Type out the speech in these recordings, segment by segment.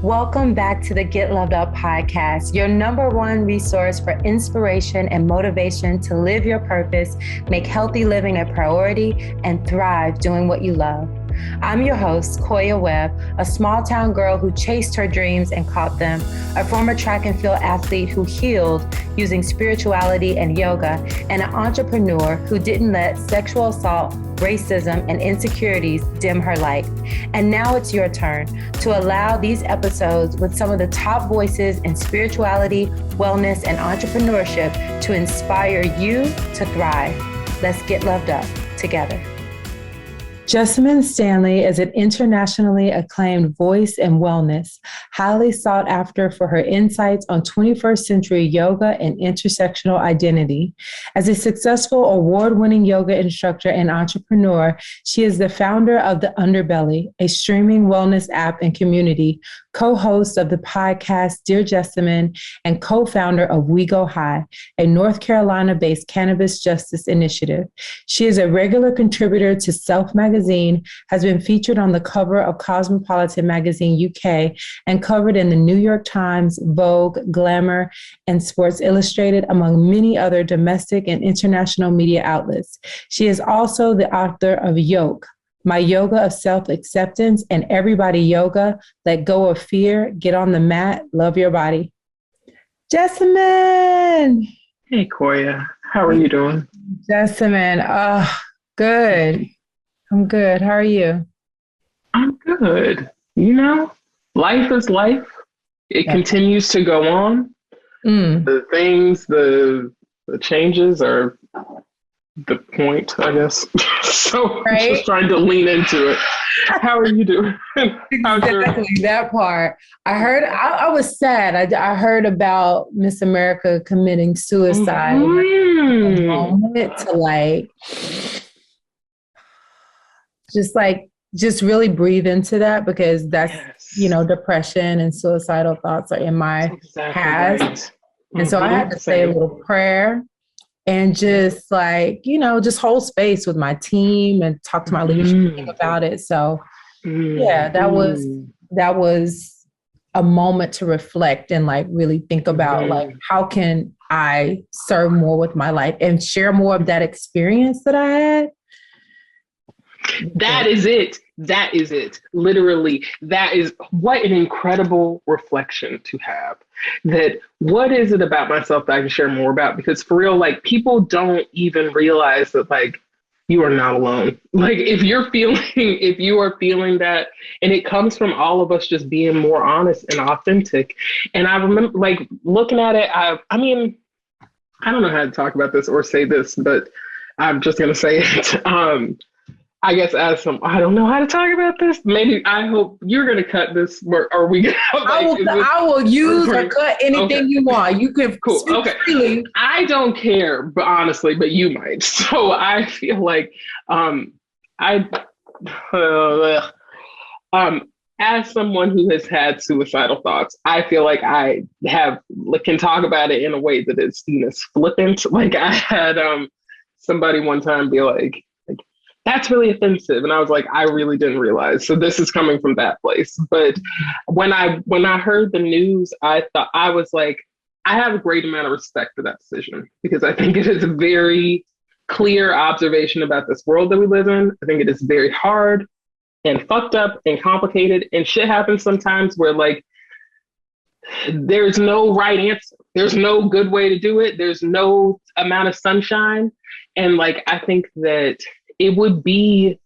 Welcome back to the Get Loved Up podcast, your number one resource for inspiration and motivation to live your purpose, make healthy living a priority, and thrive doing what you love. I'm your host, Koya Webb, a small town girl who chased her dreams and caught them, a former track and field athlete who healed using spirituality and yoga, and an entrepreneur who didn't let sexual assault, racism, and insecurities dim her light. And now it's your turn to allow these episodes with some of the top voices in spirituality, wellness, and entrepreneurship to inspire you to thrive. Let's get loved up together. Jessamyn Stanley is an internationally acclaimed voice in wellness, highly sought after for her insights on 21st century yoga and intersectional identity. As a successful award-winning yoga instructor and entrepreneur, she is the founder of the Underbelly, a streaming wellness app and community, co-host of the podcast Dear Jessamyn, and co-founder of We Go High, a North Carolina-based cannabis justice initiative. She is a regular contributor to Self Magazine, has been featured on the cover of Cosmopolitan magazine UK, and covered in the New York Times, Vogue, Glamour, and Sports Illustrated, among many other domestic and international media outlets. She is also the author of Yoke, My Yoga of Self-Acceptance, and Everybody Yoga, Let Go of Fear, Get on the Mat, Love Your Body. Jessamyn! Hey, Koya. How are you doing? Jessamyn, good. I'm good. How are you? I'm good. You know, life is life. It continues to go on. The things, the changes are the point, I guess. So I'm just trying to lean into it. How are you doing? Exactly, that part. I heard, I was sad. I heard about Miss America committing suicide. A moment to just really breathe into that, because that's, depression and suicidal thoughts are in my past. Right. And so I had to say a little prayer and just just hold space with my team and talk to my leadership team about it. So that was a moment to reflect and really think about how can I serve more with my life and share more of that experience that I had. That is it. That is it. Literally, that is what an incredible reflection to have. That what is it about myself that I can share more about? Because for real, people don't even realize that you are not alone. If you are feeling that, and it comes from all of us just being more honest and authentic. And I remember looking at it, I don't know how to talk about this or say this, but I'm just going to say it. I guess I don't know how to talk about this. Maybe I hope you're going to cut this. Or are we? I will use or cut anything you want. You can speak freely. I don't care, but honestly, but you might. So I feel as someone who has had suicidal thoughts, I feel like I can talk about it in a way that is flippant. I had somebody one time be like, that's really offensive. And I was like, I really didn't realize. So this is coming from that place. But when I heard the news, I was like, I have a great amount of respect for that decision, because I think it is a very clear observation about this world that we live in. I think it is very hard and fucked up and complicated, and shit happens sometimes where there's no right answer. There's no good way to do it. There's no amount of sunshine. And I think that it would be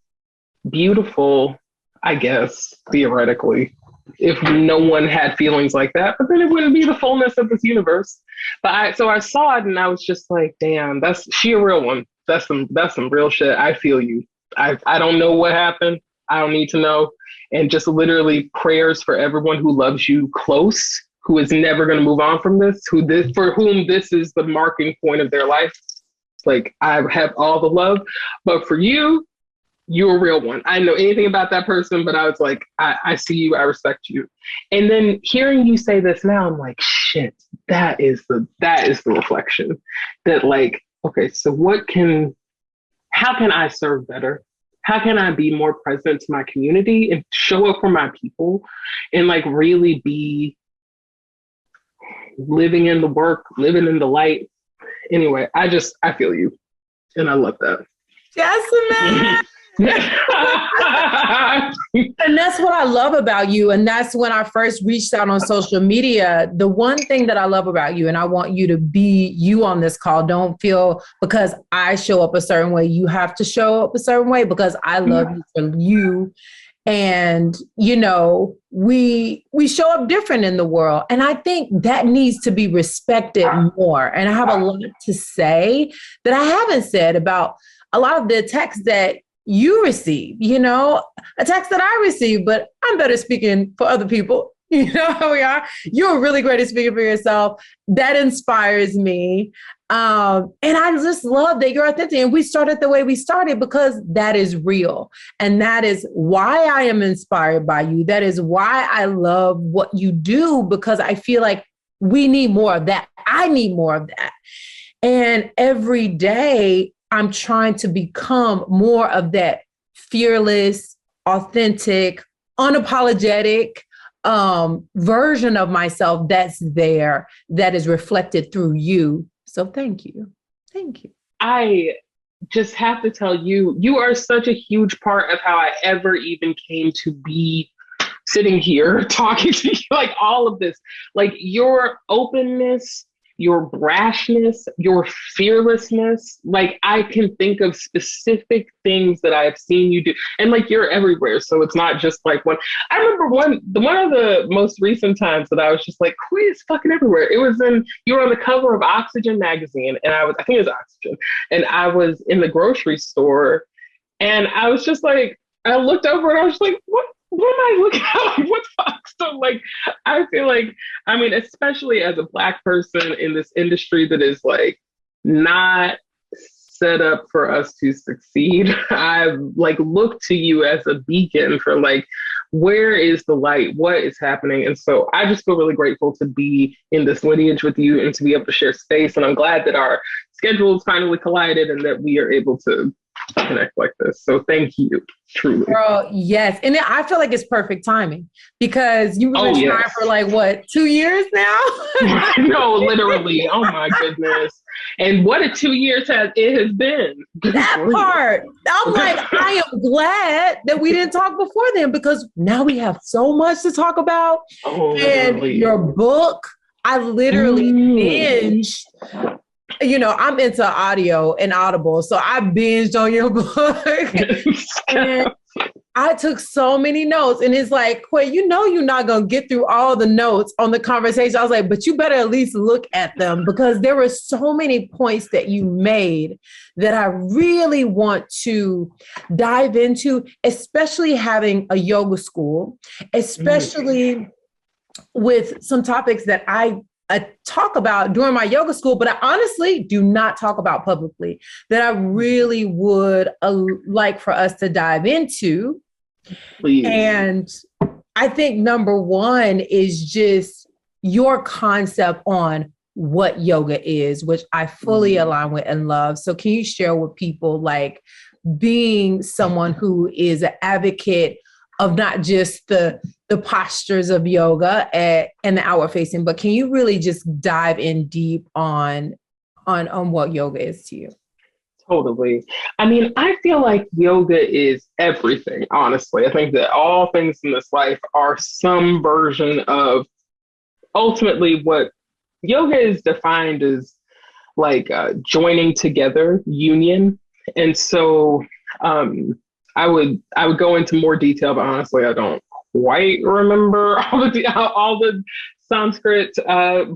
beautiful, I guess, theoretically, if no one had feelings like that, but then it wouldn't be the fullness of this universe. But I saw it and I was just like, damn, she a real one. That's some real shit. I feel you. I don't know what happened. I don't need to know. And just literally prayers for everyone who loves you close, who is never going to move on from this, for whom this is the marking point of their life. I have all the love, but for you, you're a real one. I know anything about that person, but I was like, I see you, I respect you. And then hearing you say this now, I'm like, shit, that is the reflection that okay, so how can I serve better? how can I be more present to my community and show up for my people and like really be living in the work, living in the light. Anyway, I feel you. And I love that. Jessamyn! And that's what I love about you. And that's when I first reached out on social media. The one thing that I love about you, and I want you to be you on this call, don't feel because I show up a certain way, you have to show up a certain way, because I love you for you. And, you know, we show up different in the world. And I think that needs to be respected more. And I have a lot to say that I haven't said about a lot of the texts that you receive, you know, a text that I receive, but I'm better speaking for other people. You know how we are. You're really great at speaking for yourself. That inspires me. And I just love that you're authentic. And we started the way we started because that is real. And that is why I am inspired by you. That is why I love what you do, because I feel like we need more of that. I need more of that. And every day I'm trying to become more of that fearless, authentic, unapologetic version of myself that's there, that is reflected through you. So thank you. Thank you. I just have to tell you, you are such a huge part of how I ever even came to be sitting here talking to you, like all of this, like your openness, your brashness, your fearlessness. Like I can think of specific things that I've seen you do, and like you're everywhere. So it's not just like one. I remember one of the most recent times that I was just like, Koya is fucking everywhere. It was you were on the cover of Oxygen magazine, and I think it was Oxygen, and I was in the grocery store, and I was just like, I looked over and I was like, what am I looking at? What the fuck? So like, I feel like, I mean, especially as a Black person in this industry that is like not set up for us to succeed, I like look to you as a beacon for like, where is the light? What is happening? And so I just feel really grateful to be in this lineage with you and to be able to share space. And I'm glad that our schedules finally collided and that we are able to connect like this. So thank you, truly. Girl, yes. And I feel like it's perfect timing because you've been trying for like, what, 2 years now? No, literally. Oh my goodness. And what a 2 years has been. That part. I'm like, I am glad that we didn't talk before then, because now we have so much to talk about. Oh, and really? Your book, I literally binged. You know, I'm into audio and Audible, so I binged on your book. And I took so many notes, and it's like, Koya, you know, you're not going to get through all the notes on the conversation. I was like, but you better at least look at them, because there were so many points that you made that I really want to dive into, especially having a yoga school, especially with some topics that I talk about during my yoga school, but I honestly do not talk about publicly, that I really would like for us to dive into. Please. And I think number one is just your concept on what yoga is, which I fully align with and love. So can you share with people, like, being someone who is an advocate of not just the postures of yoga and the outward facing, but can you really just dive in deep on what yoga is to you? Totally. I mean, I feel like yoga is everything, honestly. I think that all things in this life are some version of ultimately what yoga is defined as, like joining together, union. And so I would go into more detail, but honestly, I don't quite remember all the Sanskrit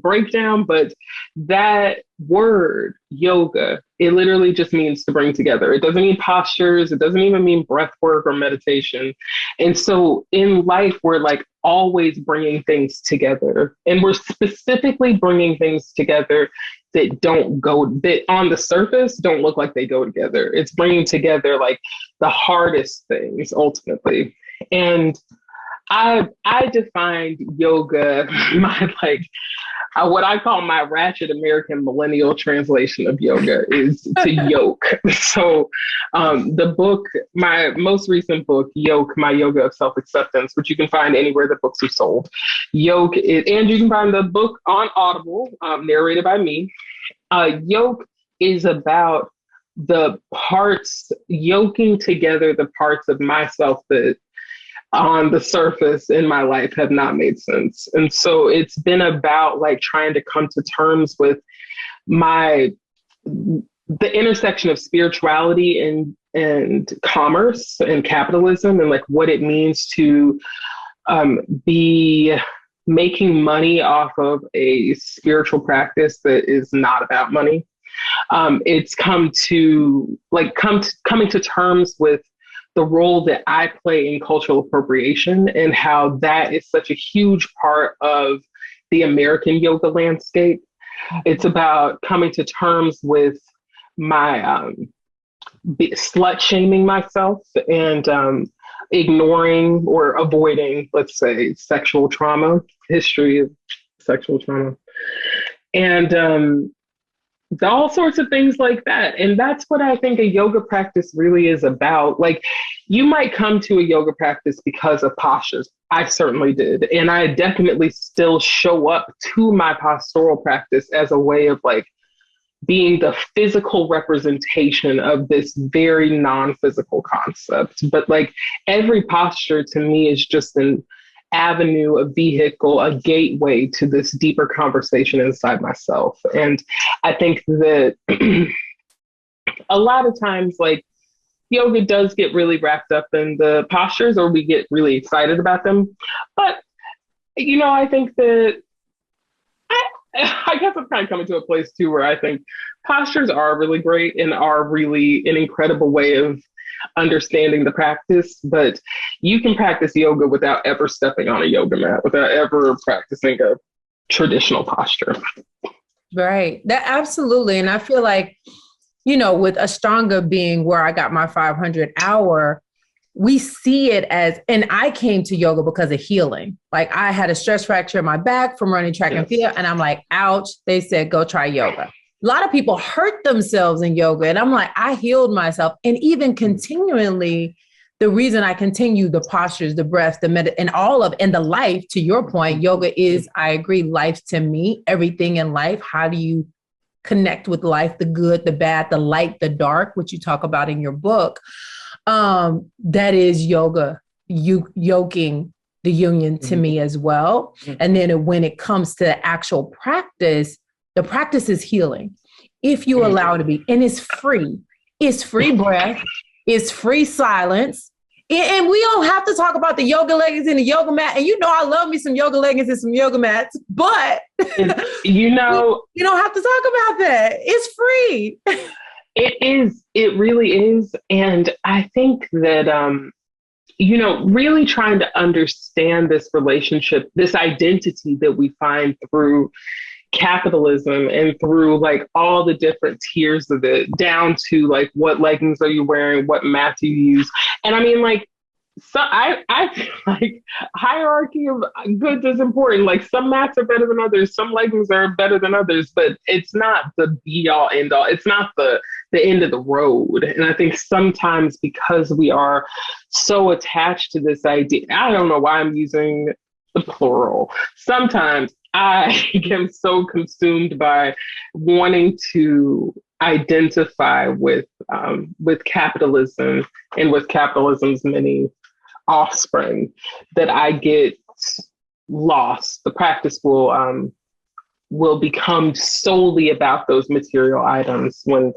breakdown, but that word yoga, it literally just means to bring together. It doesn't mean postures. It doesn't even mean breath work or meditation. And so in life, we're like always bringing things together, and we're specifically bringing things together that on the surface don't look like they go together. It's bringing together like the hardest things ultimately. And I defined yoga, my like what I call my ratchet American millennial translation of yoga is to yoke. So the book, my most recent book, Yoke, My Yoga of Self-Acceptance, which you can find anywhere that books are sold. Yoke is, and you can find the book on Audible, narrated by me. Yoke is about the parts, yoking together the parts of myself that on the surface in my life have not made sense. And so it's been about like trying to come to terms with the intersection of spirituality and commerce and capitalism, and like what it means to be making money off of a spiritual practice that is not about money. It's coming to terms with the role that I play in cultural appropriation and how that is such a huge part of the American yoga landscape. It's about coming to terms with my slut shaming myself and ignoring or avoiding, let's say, sexual trauma, history of sexual trauma. And all sorts of things like that. And that's what I think a yoga practice really is about. Like, you might come to a yoga practice because of postures. I certainly did. And I definitely still show up to my postural practice as a way of like being the physical representation of this very non-physical concept. But like every posture to me is just an avenue, a vehicle, a gateway to this deeper conversation inside myself. And I think that a lot of times, like, yoga does get really wrapped up in the postures, or we get really excited about them. But, you know, I think that I guess I'm kind of coming to a place too where I think postures are really great and are really an incredible way of understanding the practice, but you can practice yoga without ever stepping on a yoga mat, without ever practicing a traditional posture. Right. That absolutely. And I feel like, you know, with Ashtanga being where I got my 500 hour, we see it as, and I came to yoga because of healing. Like I had a stress fracture in my back from running track and field. And I'm like, ouch. They said, go try yoga. A lot of people hurt themselves in yoga. And I'm like, I healed myself. And even continually, the reason I continue the postures, the breath, and all of, and the life, to your point, yoga is, I agree, life to me, everything in life. How do you connect with life, the good, the bad, the light, the dark, which you talk about in your book? That is yoga, yoking the union to me as well. And then when it comes to the actual practice, the practice is healing. If you allow it to be, and it's free breath, it's free silence. And we don't have to talk about the yoga leggings and the yoga mat. And you know, I love me some yoga leggings and some yoga mats, but you know, you don't have to talk about that. It's free. It is. It really is. And I think that, you know, really trying to understand this relationship, this identity that we find through capitalism and through like all the different tiers of it, down to like what leggings are you wearing, what mat do you use. And I mean, like, so I feel like hierarchy of goods is important. Like some mats are better than others, some leggings are better than others, but it's not the be all end all. It's not the end of the road. And I think sometimes because we are so attached to this idea, I don't know why I'm using the plural. Sometimes I am so consumed by wanting to identify with capitalism and with capitalism's many offspring that I get lost. The practice will become solely about those material items when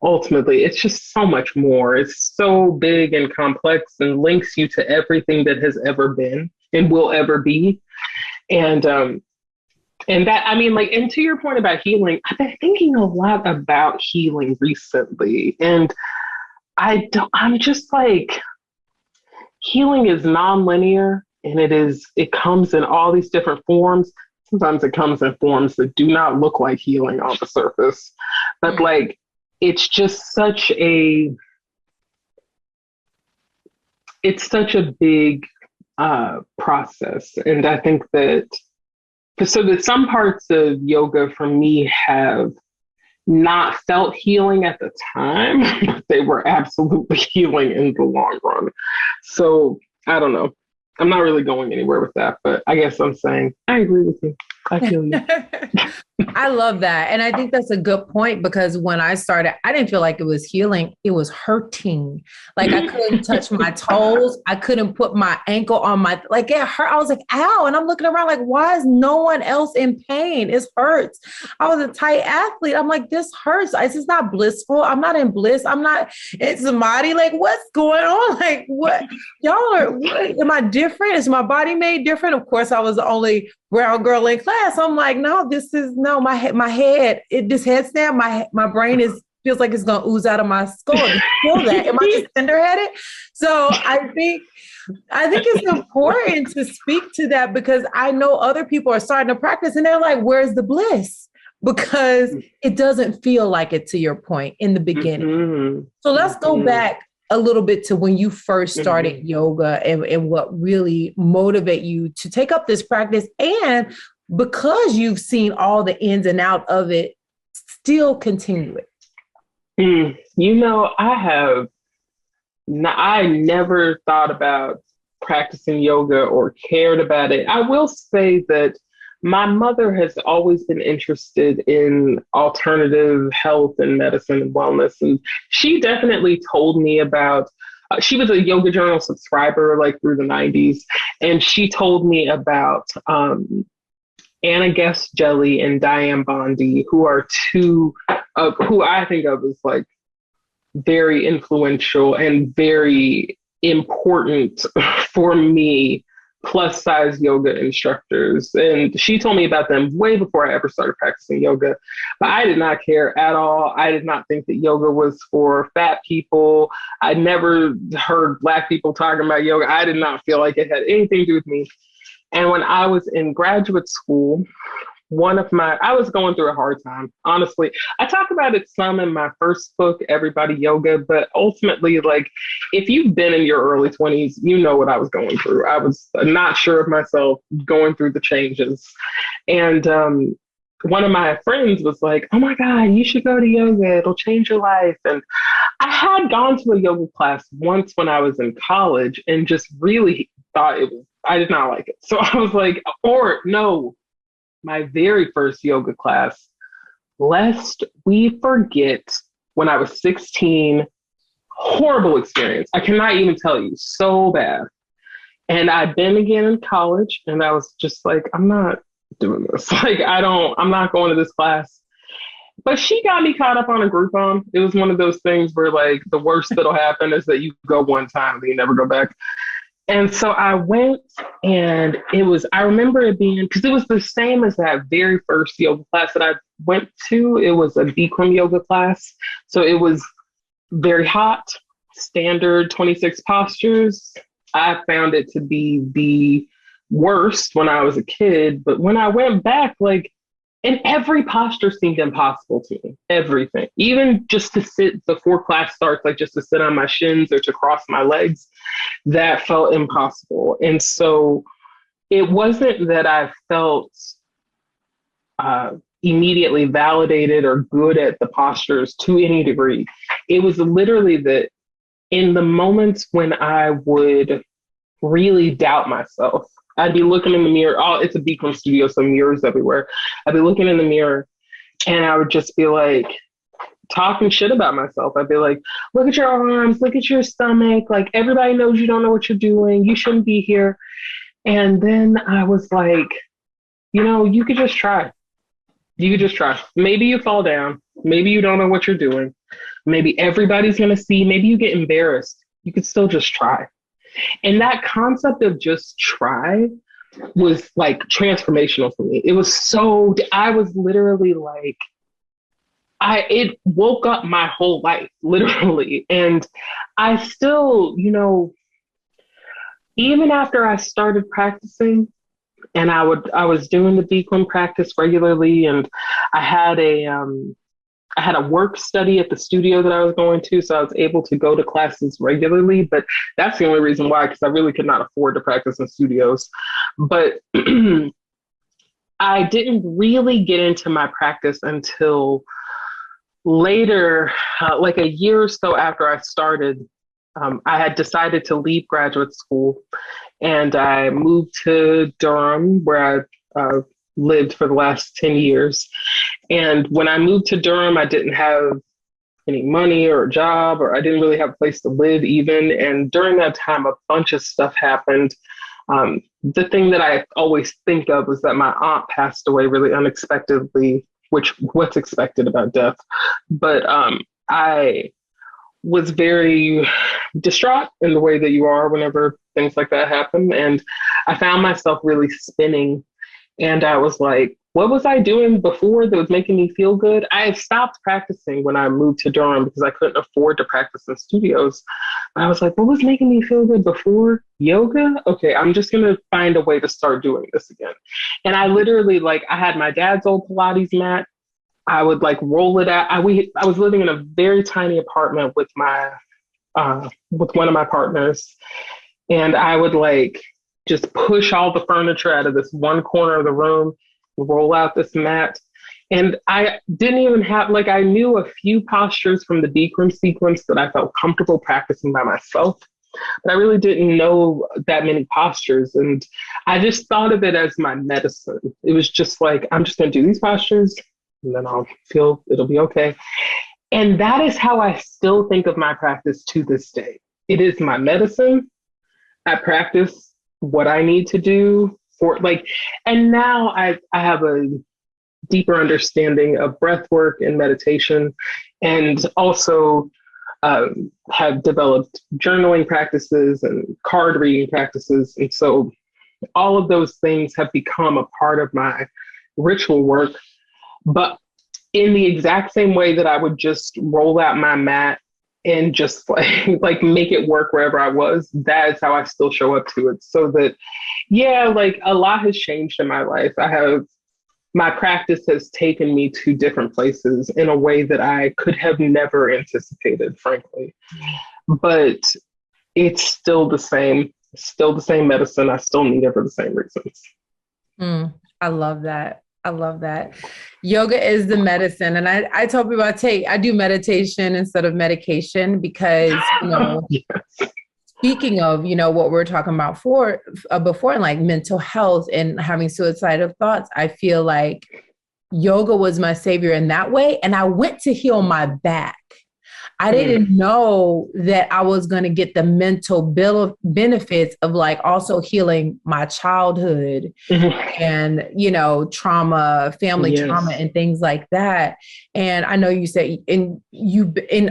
ultimately it's just so much more. It's so big and complex and links you to everything that has ever been and will ever be. And that, I mean, like, and to your point about healing, I've been thinking a lot about healing recently. And I'm just like, healing is nonlinear, and it comes in all these different forms. Sometimes it comes in forms that do not look like healing on the surface. But like, it's just such a big process. And I think that some parts of yoga for me have not felt healing at the time, but they were absolutely healing in the long run. So I don't know. I'm not really going anywhere with that, but I guess I'm saying I agree with you. I feel you. I love that. And I think that's a good point, because when I started, I didn't feel like it was healing. It was hurting. Like I couldn't touch my toes. I couldn't put my ankle on my, like it hurt. I was like, ow. And I'm looking around like, why is no one else in pain? It hurts. I was a tight athlete. I'm like, this hurts. This is not blissful. I'm not in bliss. I'm not in samadhi. Like, what's going on? Like, what? Am I different? Is my body made different? Of course, I was the only brown girl in class. I'm like, my head, this headstand, my brain feels like it's going to ooze out of my skull. You feel that? Am I just tender-headed? So I think it's important to speak to that, because I know other people are starting to practice and they're like, where's the bliss? Because it doesn't feel like it, to your point, in the beginning. Mm-hmm. So let's go back a little bit to when you first started yoga and what really motivated you to take up this practice, and because you've seen all the ins and out of it, still continue it. I never thought about practicing yoga or cared about it. I will say that my mother has always been interested in alternative health and medicine and wellness. And she definitely told me about, she was a Yoga Journal subscriber like through the 90s. And she told me about Anna Guest Jelly and Diane Bondi, who are two, who I think of as like very influential and very important for me plus size yoga instructors. And she told me about them way before I ever started practicing yoga, but I did not care at all. I did not think that yoga was for fat people. I never heard Black people talking about yoga. I did not feel like it had anything to do with me. And when I was in graduate school, I was going through a hard time, honestly. I talk about it some in my first book, Everybody Yoga, but ultimately, like, if you've been in your early 20s, you know what I was going through. I was not sure of myself, going through the changes. And one of my friends was like, oh my God, you should go to yoga. It'll change your life. And I had gone to a yoga class once when I was in college and just really thought I did not like it. So I was like, my very first yoga class, lest we forget, when I was 16, horrible experience. I cannot even tell you, so bad. And I'd been again in college and I was just like, I'm not doing this. Like, I'm not going to this class. But she got me caught up on a Groupon. It was one of those things where like the worst that'll happen is that you go one time and you never go back. And so I went, and I remember it being, because it was the same as that very first yoga class that I went to. It was a Bikram yoga class. So it was very hot, standard 26 postures. I found it to be the worst when I was a kid. But when I went back, like, and every posture seemed impossible to me, everything. Even just to sit before class starts, like just to sit on my shins or to cross my legs, that felt impossible. And so it wasn't that I felt immediately validated or good at the postures to any degree. It was literally that in the moments when I would really doubt myself, I'd be looking in the mirror. It's a Bikram studio, so mirrors everywhere. I'd be looking in the mirror and I would just be like talking shit about myself. I'd be like, look at your arms, look at your stomach. Like, everybody knows you don't know what you're doing. You shouldn't be here. And then I was like, you could just try. You could just try. Maybe you fall down. Maybe you don't know what you're doing. Maybe everybody's going to see.Maybe you get embarrassed. You could still just try. And that concept of just try was like transformational for me. It was I was literally like, it woke up my whole life, literally. And I still, even after I started practicing and I was doing the Bikram practice regularly, and I had I had a work study at the studio that I was going to, so I was able to go to classes regularly. But that's the only reason why, because I really could not afford to practice in studios. But I didn't really get into my practice until later, like a year or so after I started. I had decided to leave graduate school, and I moved to Durham, where I lived for the last 10 years. And when I moved to Durham, I didn't have any money or a job, or I didn't really have a place to live even. And during that time, a bunch of stuff happened. The thing that I always think of was that my aunt passed away really unexpectedly, which what's expected about death. But I was very distraught in the way that you are whenever things like that happen. And I found myself really spinning. And I was like, what was I doing before that was making me feel good? I had stopped practicing when I moved to Durham because I couldn't afford to practice in studios. But I was like, what was making me feel good before? Yoga? Okay, I'm just going to find a way to start doing this again. And I literally, like, I had my dad's old Pilates mat. I would like roll it out. I was living in a very tiny apartment with with one of my partners. And I would like just push all the furniture out of this one corner of the room, roll out this mat. And I didn't even have, like, I knew a few postures from the Bikram sequence that I felt comfortable practicing by myself, but I really didn't know that many postures. And I just thought of it as my medicine. It was just like, I'm just going to do these postures and then I'll feel it'll be okay. And that is how I still think of my practice to this day. It is my medicine. I practice what I need to do for like, and now I have a deeper understanding of breath work and meditation, and also have developed journaling practices and card reading practices. And so all of those things have become a part of my ritual work. But in the exact same way that I would just roll out my mat and just like make it work wherever I was, that is how I still show up to it. So that, yeah, like a lot has changed in my life. My practice has taken me to different places in a way that I could have never anticipated, frankly. But it's still the same medicine. I still need it for the same reasons. I love that. I love that. Yoga is the medicine. And I tell people I do meditation instead of medication because, yes. Speaking of, what we were talking about before, like mental health and having suicidal thoughts, I feel like yoga was my savior in that way. And I went to heal my back. I didn't know that I was going to get the mental benefits of like also healing my childhood and, trauma, family trauma and things like that. And I know you said in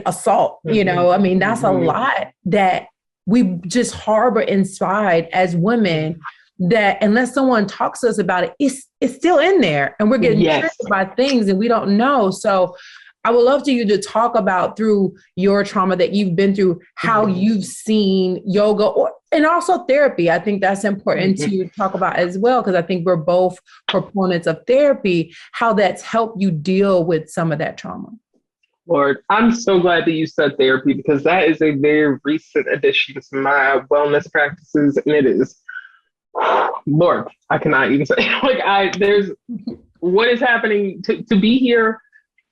assault, that's a lot that we just harbor inside as women, that unless someone talks to us about it, it's still in there and we're getting triggered by things and we don't know. So I would love for you to talk about, through your trauma that you've been through, how you've seen yoga and also therapy. I think that's important to talk about as well, because I think we're both proponents of therapy, how that's helped you deal with some of that trauma. Lord, I'm so glad that you said therapy, because that is a very recent addition to my wellness practices. And it is, Lord, I cannot even say, there's what is happening to be here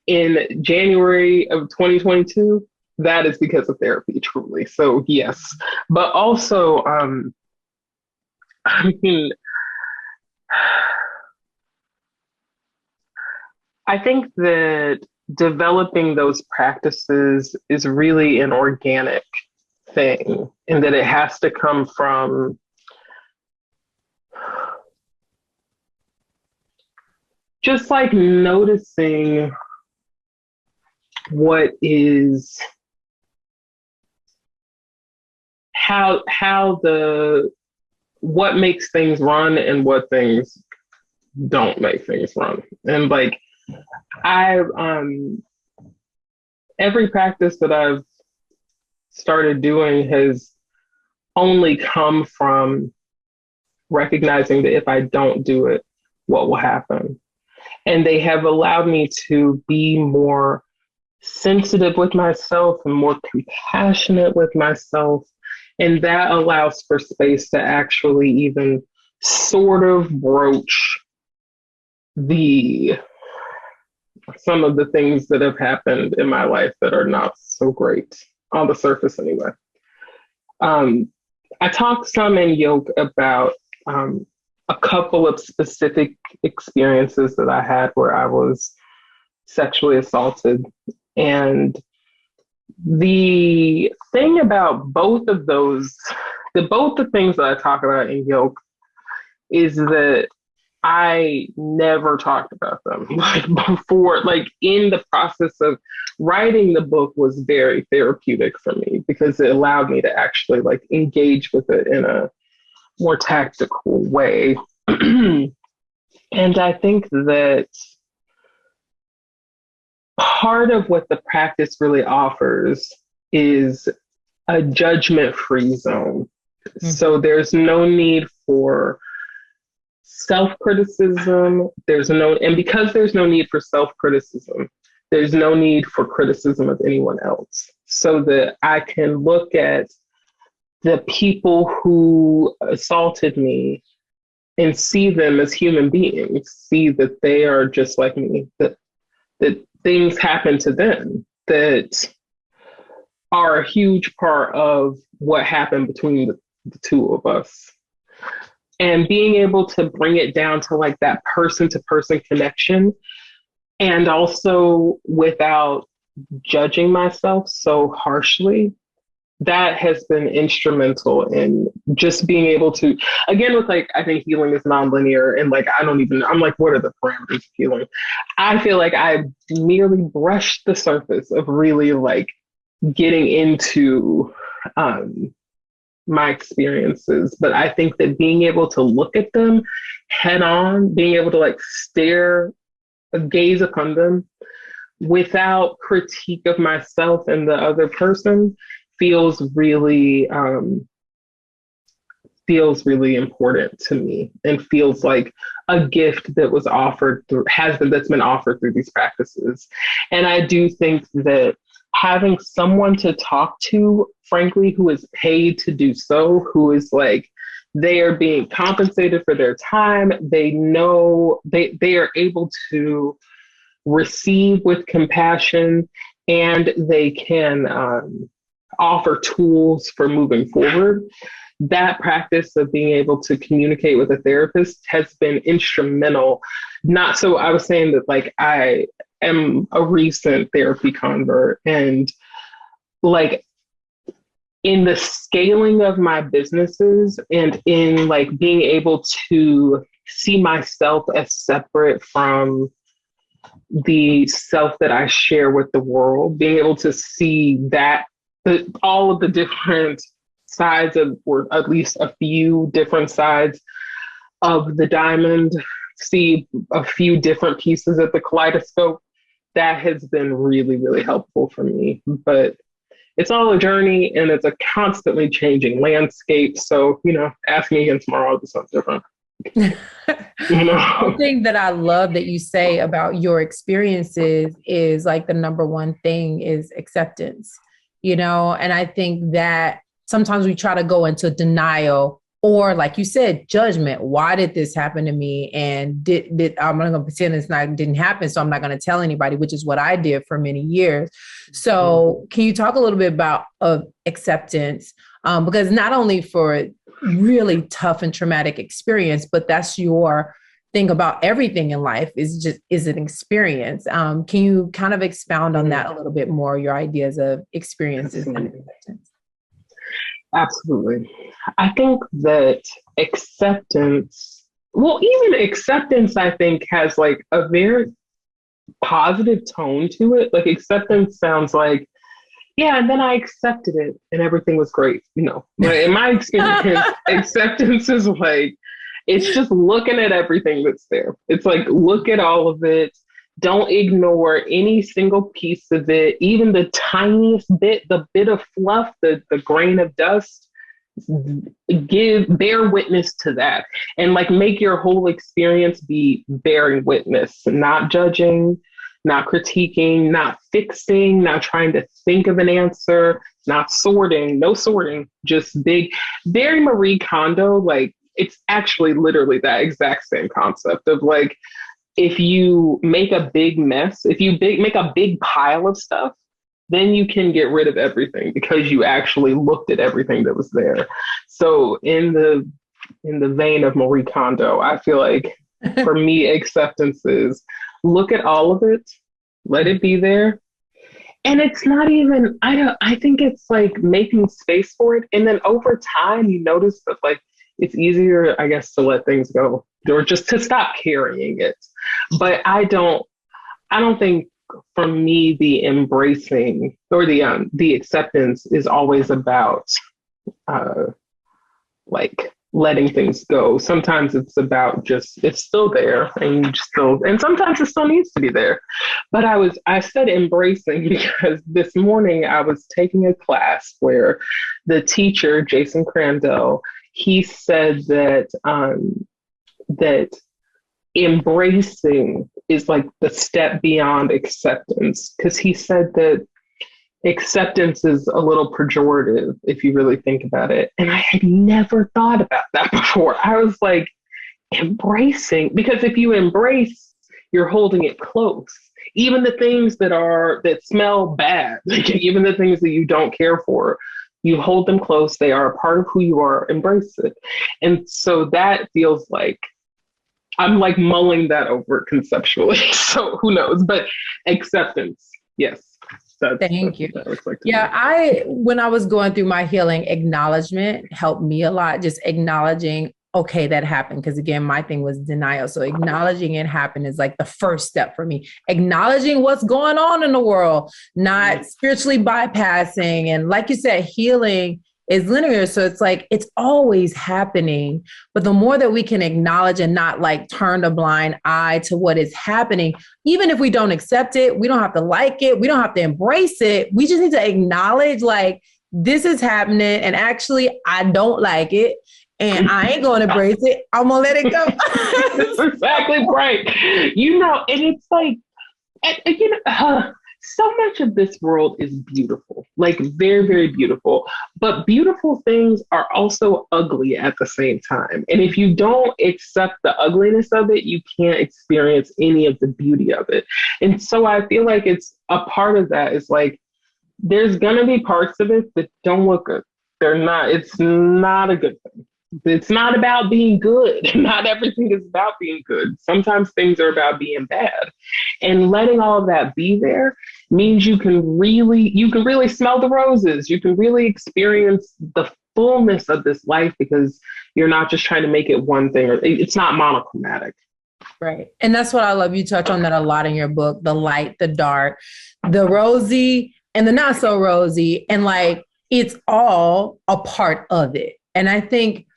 in January of 2022. That is because of therapy, truly. So yes, but also, I think that developing those practices is really an organic thing, and that it has to come from just like noticing what makes things run and what things don't make things run. And like every practice that I've started doing has only come from recognizing that if I don't do it, what will happen? And they have allowed me to be more sensitive with myself and more compassionate with myself. And that allows for space to actually even sort of broach some of the things that have happened in my life that are not so great on the surface anyway. I talked some in Yoke about a couple of specific experiences that I had where I was sexually assaulted. And the thing about both of those, both the things that I talk about in Yoke is that I never talked about them before, in the process of writing the book was very therapeutic for me because it allowed me to actually engage with it in a more tactical way. And I think that part of what the practice really offers is a judgment-free zone. Mm-hmm. So there's no need for self-criticism. And because there's no need for self-criticism, there's no need for criticism of anyone else. So that I can look at the people who assaulted me and see them as human beings, see that they are just like me, that things happen to them that are a huge part of what happened between the two of us. And being able to bring it down to that person-to-person connection, and also without judging myself so harshly, that has been instrumental in just being able to, again, with I think healing is nonlinear, and I'm what are the parameters of healing? I feel like I merely brushed the surface of really getting into my experiences. But I think that being able to look at them head on, being able to gaze upon them without critique of myself and the other person feels really important to me, and feels like a gift that was offered that's been offered through these practices. And I do think that having someone to talk to, frankly, who is paid to do so, who is they are being compensated for their time, they know they are able to receive with compassion, and they can offer tools for moving forward. That practice of being able to communicate with a therapist has been instrumental. I was saying that I am a recent therapy convert, and in the scaling of my businesses and in being able to see myself as separate from the self that I share with the world, being able to see that all of the different sides of, or at least a few different sides of the diamond, see a few different pieces of the kaleidoscope, that has been really, really helpful for me. But it's all a journey, and it's a constantly changing landscape. So, ask me again tomorrow, I'll do something different. One thing that I love that you say about your experiences is the number one thing is acceptance, and I think that sometimes we try to go into denial, or like you said, judgment. Why did this happen to me? And I'm not going to pretend didn't happen, so I'm not going to tell anybody, which is what I did for many years. So can you talk a little bit about acceptance? Because not only for really tough and traumatic experience, but that's your thing about everything in life is an experience. Can you kind of expound on that a little bit more, your ideas of experiences and acceptance? Absolutely. I think that acceptance, I think has a very positive tone to it. Acceptance sounds yeah, and then I accepted it and everything was great. In my experience, acceptance is it's just looking at everything that's there. It's look at all of it. Don't ignore any single piece of it, even the tiniest bit, the bit of fluff, the grain of dust. Bear witness to that, and make your whole experience be bearing witness, not judging, not critiquing, not fixing, not trying to think of an answer, not sorting, no sorting, just big, very Marie Kondo. Like, it's actually literally that exact same concept of like, if you make a big mess, if you make a big pile of stuff, then you can get rid of everything because you actually looked at everything that was there. So in the vein of Marie Kondo, I feel like for me, acceptance is look at all of it, let it be there. And it's not even, I think it's like making space for it. And then over time, you notice that like, it's easier, I guess, to let things go or just to stop carrying it. But I don't think for me, the embracing or the acceptance is always about like letting things go. Sometimes it's about just, it's still there and sometimes it still needs to be there. But I said embracing because this morning I was taking a class where the teacher, Jason Crandell, he said that that embracing is like the step beyond acceptance, because he said that acceptance is a little pejorative if you really think about it. And I had never thought about that before. I was like, embracing, because if you embrace, you're holding it close. Even the things that smell bad, like even the things that you don't care for, you hold them close. They are a part of who you are. Embrace it. And so that feels like I'm like mulling that over conceptually. So who knows? But acceptance, yes. Thank you. Yeah, when I was going through my healing, acknowledgement helped me a lot. Just acknowledging, okay, that happened. Because again, my thing was denial. So acknowledging it happened is like the first step for me. Acknowledging what's going on in the world, not spiritually bypassing. And like you said, healing is linear. So it's like, it's always happening. But the more that we can acknowledge and not like turn a blind eye to what is happening, even if we don't accept it, we don't have to like it. We don't have to embrace it. We just need to acknowledge like, this is happening. And actually, I don't like it. And I ain't going to embrace it. I'm going to let it go. That's exactly right. You know, and it's like, so much of this world is beautiful, like very, very beautiful. But beautiful things are also ugly at the same time. And if you don't accept the ugliness of it, you can't experience any of the beauty of it. And so I feel like it's a part of that is like, there's going to be parts of it that don't look good. It's not a good thing. It's not about being good. Not everything is about being good. Sometimes things are about being bad. And letting all of that be there means you can really smell the roses. You can really experience the fullness of this life because you're not just trying to make it one thing, or it's not monochromatic. Right. And that's what I love. You touch on that a lot in your book, the light, the dark, the rosy and the not so rosy. And like, it's all a part of it. And I think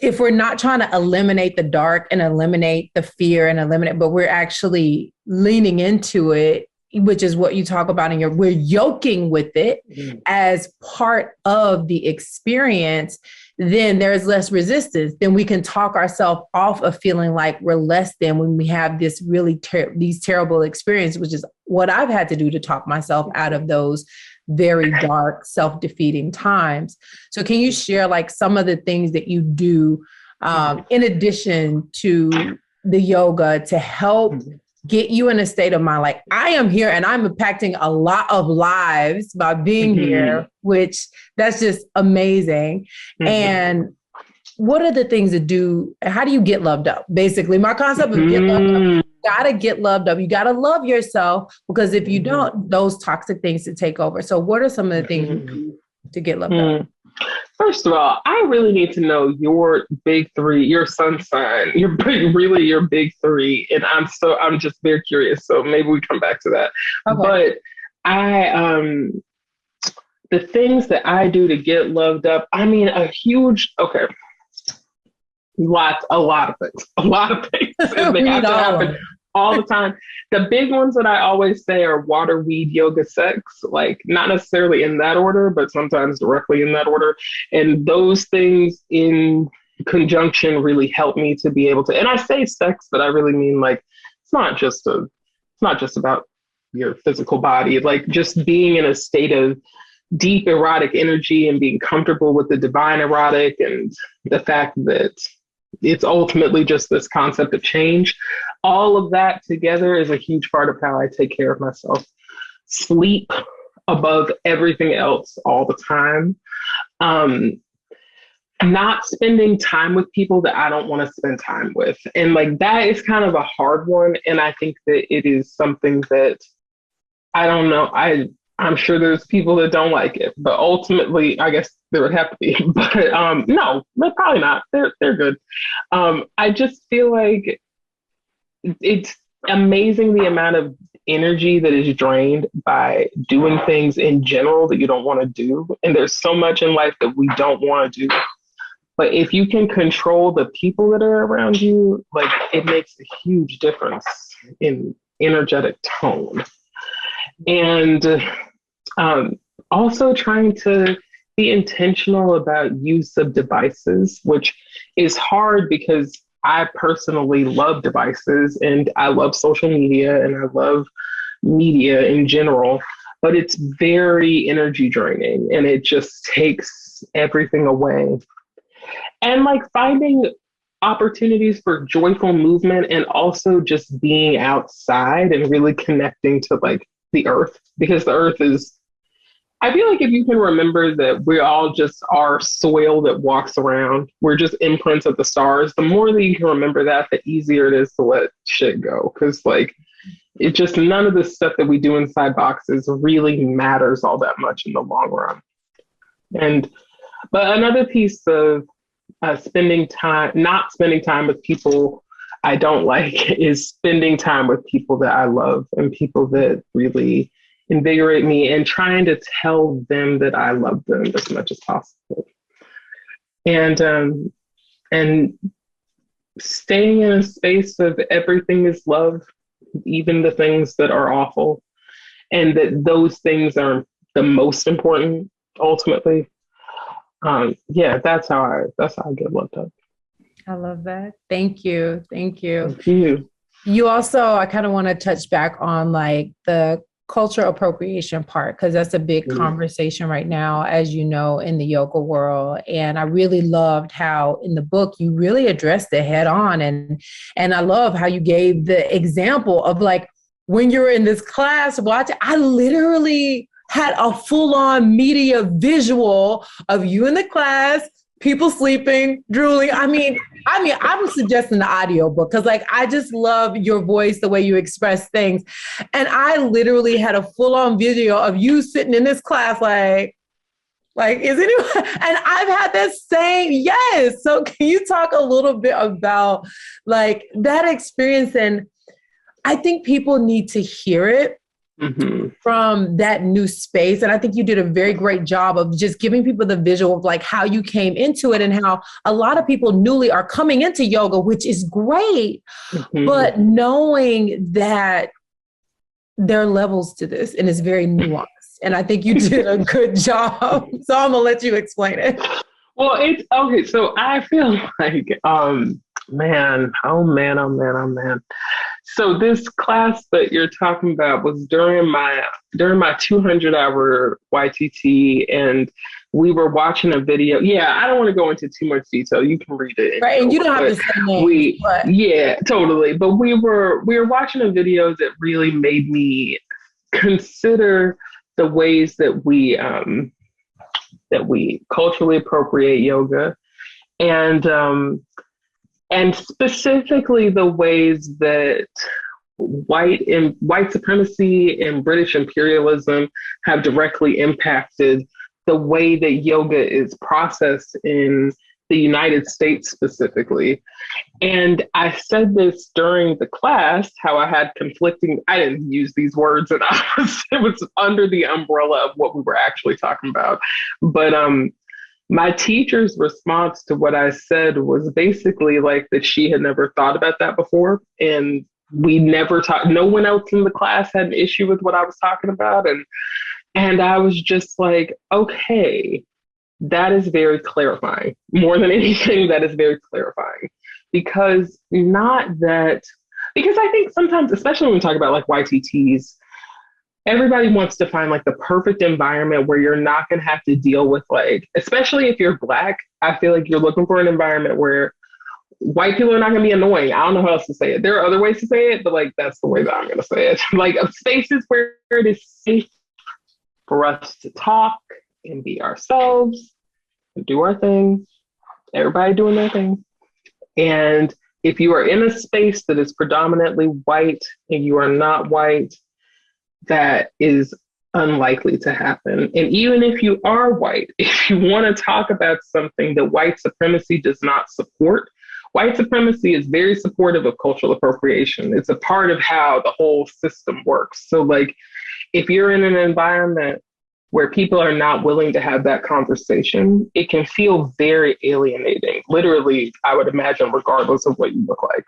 if we're not trying to eliminate the dark and eliminate the fear and but we're actually leaning into it, which is what you talk about we're yoking with it as part of the experience, then there's less resistance. Then we can talk ourselves off of feeling like we're less than when we have this really these terrible experiences, which is what I've had to do to talk myself out of those very dark, self-defeating times. So can you share like some of the things that you do in addition to the yoga to help get you in a state of mind? Like, I am here and I'm impacting a lot of lives by being here, which that's just amazing. And what are the things that how do you get loved up? Basically, my concept of get loved up. You gotta get loved up. You gotta love yourself, because if you don't, those toxic things to take over. So what are some of the things you do to get loved up? First of all, I really need to know your big three, your sun sign, your big three. And I'm just very curious. So maybe we come back to that. Okay. But the things that I do to get loved up, I mean, a lot of things. And they have to happen all the time. The big ones that I always say are water, weed, yoga, sex, like not necessarily in that order, but sometimes directly in that order. And those things in conjunction really help me to be able to, and I say sex, but I really mean like, it's not just a it's not just about your physical body, like just being in a state of deep erotic energy and being comfortable with the divine erotic, and the fact that it's ultimately just this concept of change. All of that together is a huge part of how I take care of myself. Sleep above everything else all the time. Not spending time with people that I don't want to spend time with. And like that is kind of a hard one. And I think that it is something that I don't know. I'm sure there's people that don't like it, but ultimately I guess there would have to be. But no, probably not. They're good. I just feel like it's amazing the amount of energy that is drained by doing things in general that you don't want to do. And there's so much in life that we don't want to do. But if you can control the people that are around you, like it makes a huge difference in energetic tone. And also trying to be intentional about use of devices, which is hard because I personally love devices and I love social media and I love media in general, but it's very energy draining and it just takes everything away. And like finding opportunities for joyful movement and also just being outside and really connecting to like the earth, because the earth is, I feel like if you can remember that we all just are soil that walks around, we're just imprints of the stars, the more that you can remember that, the easier it is to let shit go. Because like, it just, none of the stuff that we do inside boxes really matters all that much in the long run. But another piece of not spending time with people I don't like is spending time with people that I love and people that really invigorate me, and trying to tell them that I love them as much as possible. And staying in a space of everything is love, even the things that are awful, and that those things are the most important ultimately. That's how I get loved up. I love that. Thank you. Thank you. You also, I kind of want to touch back on like the cultural appropriation part, because that's a big conversation right now, as you know, in the yoga world. And I really loved how in the book you really addressed it head on. And I love how you gave the example of like when you're in this class watching, I literally had a full-on media visual of you in the class, people sleeping, drooling. I mean, I'm suggesting the audio book because like, I just love your voice, the way you express things. And I literally had a full-on video of you sitting in this class, like, is anyone, and I've had that same, yes. So can you talk a little bit about like that experience? And I think people need to hear it. Mm-hmm. From that new space. And I think you did a very great job of just giving people the visual of like how you came into it and how a lot of people newly are coming into yoga, which is great, but knowing that there are levels to this and it's very nuanced. And I think you did a good job. So I'm gonna let you explain it. Well, it's okay. So I feel like, man. So this class that you're talking about was during my 200-hour YTT, and we were watching a video. Yeah, I don't want to go into too much detail. You can read it. Right, and you don't have to say names. Yeah, totally. But we were watching a video that really made me consider the ways that we culturally appropriate yoga, and specifically the ways that white supremacy and British imperialism have directly impacted the way that yoga is processed in the United States specifically. And I said this during the class, how I had conflicting, I didn't use these words, and it was under the umbrella of what we were actually talking about. But my teacher's response to what I said was basically like that she had never thought about that before. And we never talked, no one else in the class had an issue with what I was talking about. And I was just like, okay, that is very clarifying. More than anything, that is very clarifying. Because not that Because I think sometimes, especially when we talk about like YTTs, everybody wants to find like the perfect environment where you're not going to have to deal with like, especially if you're Black, I feel like you're looking for an environment where white people are not going to be annoying. I don't know how else to say it. There are other ways to say it, but like that's the way that I'm going to say it. Like spaces where it is safe for us to talk and be ourselves and do our thing. Everybody doing their thing. And if you are in a space that is predominantly white and you are not white, that is unlikely to happen. And even if you are white, if you want to talk about something that white supremacy does not support, white supremacy is very supportive of cultural appropriation. It's a part of how the whole system works. So like, if you're in an environment where people are not willing to have that conversation, it can feel very alienating. Literally, I would imagine, regardless of what you look like.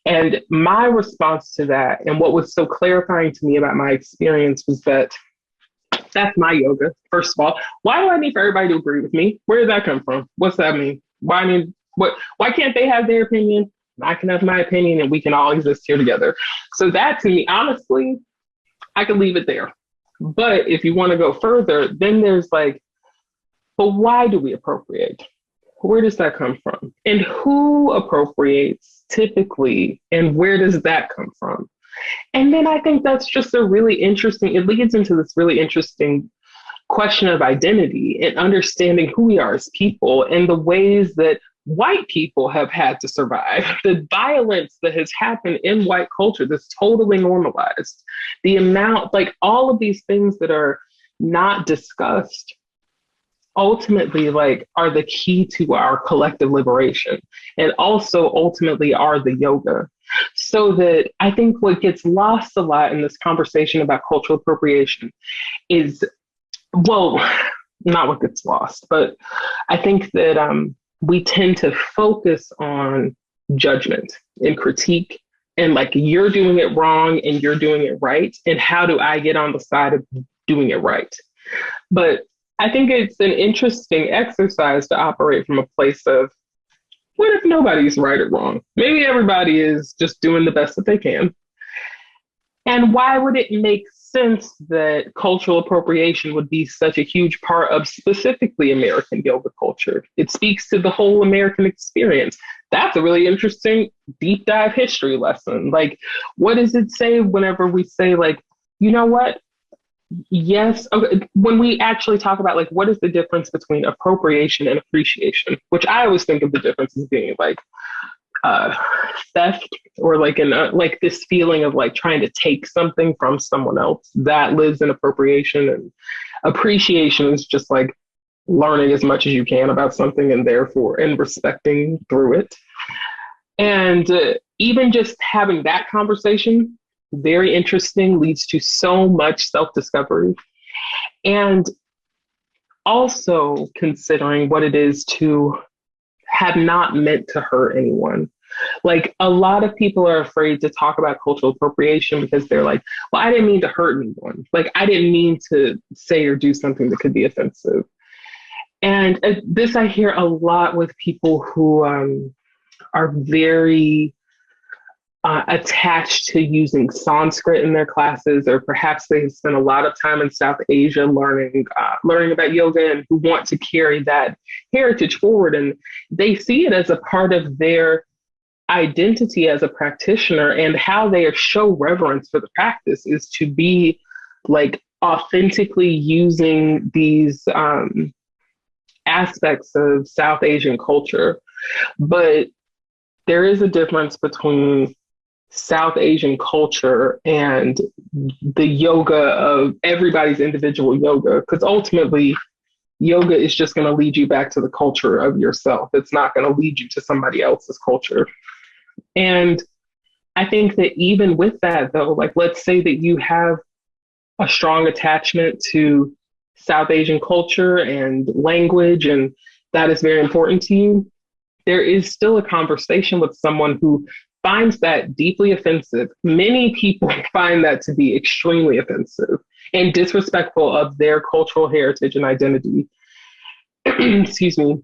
And my response to that, and what was so clarifying to me about my experience, was that that's my yoga, first of all. Why do I need for everybody to agree with me? Where did that come from? What's that mean? Why can't they have their opinion? I can have my opinion and we can all exist here together. So that, to me, honestly, I could leave it there. But if you want to go further, then there's like, but why do we appropriate? Where does that come from? And who appropriates typically? And where does that come from? And then I think that's just a really interesting, it leads into this really interesting question of identity and understanding who we are as people and the ways that white people have had to survive, the violence that has happened in white culture that's totally normalized, the amount, like all of these things that are not discussed ultimately like are the key to our collective liberation and also ultimately are the yoga. So that I think what gets lost a lot in this conversation about cultural appropriation is, well, not what gets lost, but I think that we tend to focus on judgment and critique and like, you're doing it wrong and you're doing it right. And how do I get on the side of doing it right? But I think it's an interesting exercise to operate from a place of, what if nobody's right or wrong? Maybe everybody is just doing the best that they can. And why would it make sense that cultural appropriation would be such a huge part of specifically American yoga culture? It speaks to the whole American experience. That's a really interesting deep dive history lesson. Like, what does it say whenever we say like, you know what? Yes. Okay. When we actually talk about like, what is the difference between appropriation and appreciation, which I always think of the difference as being like theft or like like this feeling of like trying to take something from someone else, that lives in appropriation, and appreciation is just like learning as much as you can about something and therefore and respecting through it. And even just having that conversation, very interesting, leads to so much self-discovery. And also considering what it is to have not meant to hurt anyone. Like, a lot of people are afraid to talk about cultural appropriation because they're like, well, I didn't mean to hurt anyone. Like, I didn't mean to say or do something that could be offensive. And this I hear a lot with people who are very attached to using Sanskrit in their classes, or perhaps they spend a lot of time in South Asia learning about yoga and who want to carry that heritage forward. And they see it as a part of their identity as a practitioner, and how they show reverence for the practice is to be like authentically using these aspects of South Asian culture. But there is a difference between South Asian culture and the yoga of everybody's individual yoga, because ultimately yoga is just going to lead you back to the culture of yourself. It's not going to lead you to somebody else's culture. And I think that even with that though, like, let's say that you have a strong attachment to South Asian culture and language, and that is very important to you, there is still a conversation with someone who finds that deeply offensive. Many people find that to be extremely offensive and disrespectful of their cultural heritage and identity. Excuse me.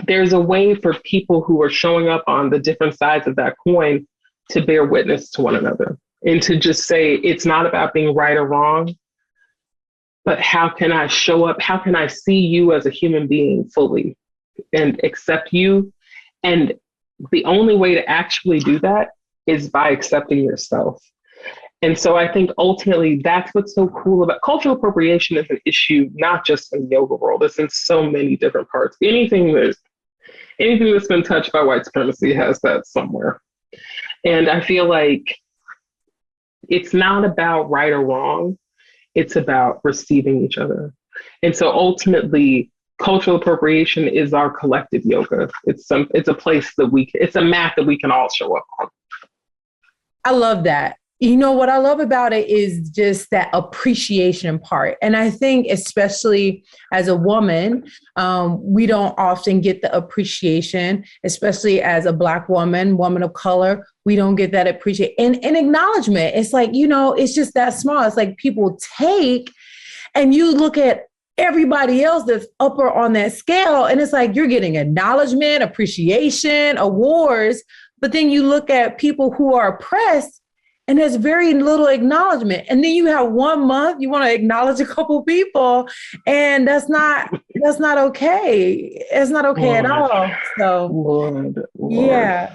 There's a way for people who are showing up on the different sides of that coin to bear witness to one another and to just say, it's not about being right or wrong, but how can I show up? How can I see you as a human being fully and accept you? And the only way to actually do that is by accepting yourself. And so I think ultimately that's what's so cool about cultural appropriation is an issue, not just in the yoga world, it's in so many different parts. Anything that's been touched by white supremacy has that somewhere. And I feel like it's not about right or wrong. It's about receiving each other. And so ultimately, cultural appropriation is our collective yoga. It's a place that it's a mat that we can all show up on. I love that. You know, what I love about it is just that appreciation part. And I think especially as a woman, we don't often get the appreciation, especially as a Black woman of color, we don't get that appreciation and acknowledgement. It's like, you know, it's just that small. It's like people take and you look at everybody else that's upper on that scale. And it's like, you're getting acknowledgement, appreciation, awards. But then you look at people who are oppressed and there's very little acknowledgement. And then you have 1 month, you want to acknowledge a couple people, and that's not okay. It's not okay at all. So Lord. Yeah.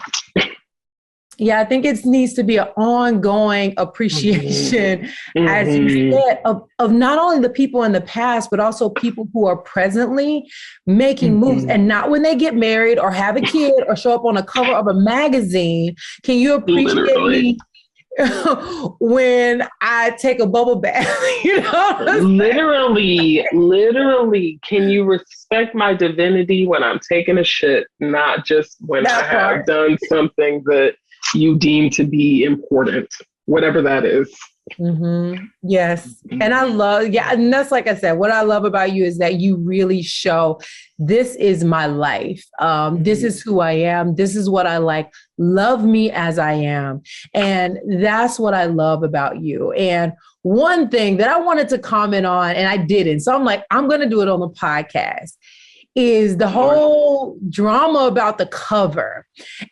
Yeah, I think it needs to be an ongoing appreciation, as you said, of not only the people in the past, but also people who are presently making moves. And not when they get married or have a kid or show up on a cover of a magazine. Can you appreciate me when I take a bubble bath? You know, literally, can you respect my divinity when I'm taking a shit, not just when I have done something that you deem to be important, whatever that is. Mm-hmm. Yes. And I love, and that's, like I said, what I love about you is that you really show this is my life. This is who I am. This is what I like. Love me as I am. And that's what I love about you. And one thing that I wanted to comment on, and I didn't, so I'm like, I'm going to do it on the podcast, is the whole drama about the cover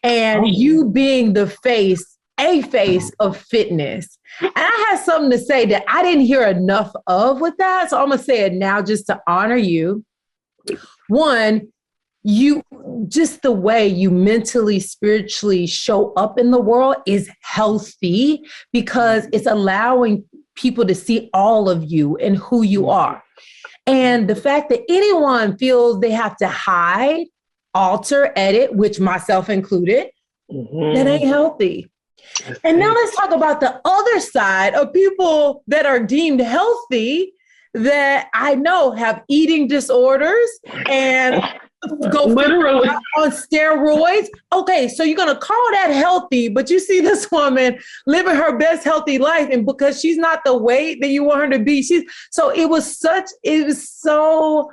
and you being a face of fitness. And I had something to say that I didn't hear enough of with that. So I'm going to say it now just to honor you. One, you, just the way you mentally, spiritually show up in the world is healthy because it's allowing people to see all of you and who you are. And the fact that anyone feels they have to hide, alter, edit, which myself included, that ain't healthy. And now let's talk about the other side of people that are deemed healthy that I know have eating disorders and go literally on steroids. Okay, so you're going to call that healthy, but you see this woman living her best healthy life, and because she's not the weight that you want her to be, it was so